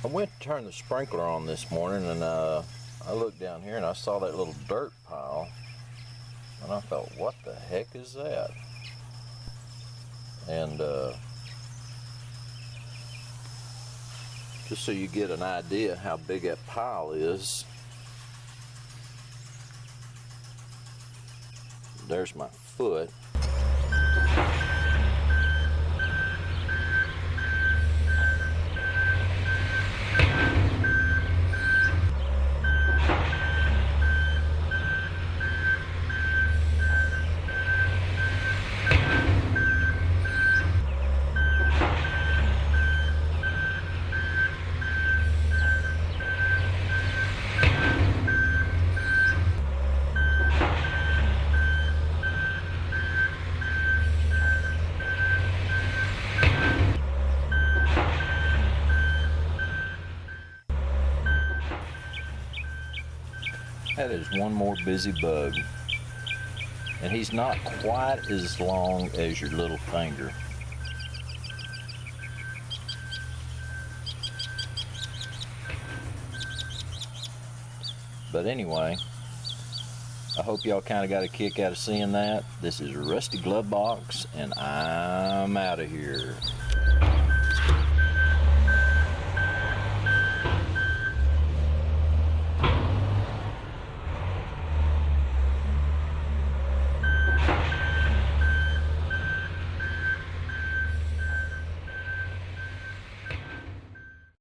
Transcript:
I went to turn the sprinkler on this morning, and I looked down here and I saw that little dirt pile, and I thought, what the heck is that? And just so you get an idea how big that pile is, there's my foot. That is one more busy bug, and he's not quite as long as your little finger. But anyway, I hope y'all kind of got a kick out of seeing that. This is Rusty Glove Box, and I'm out of here.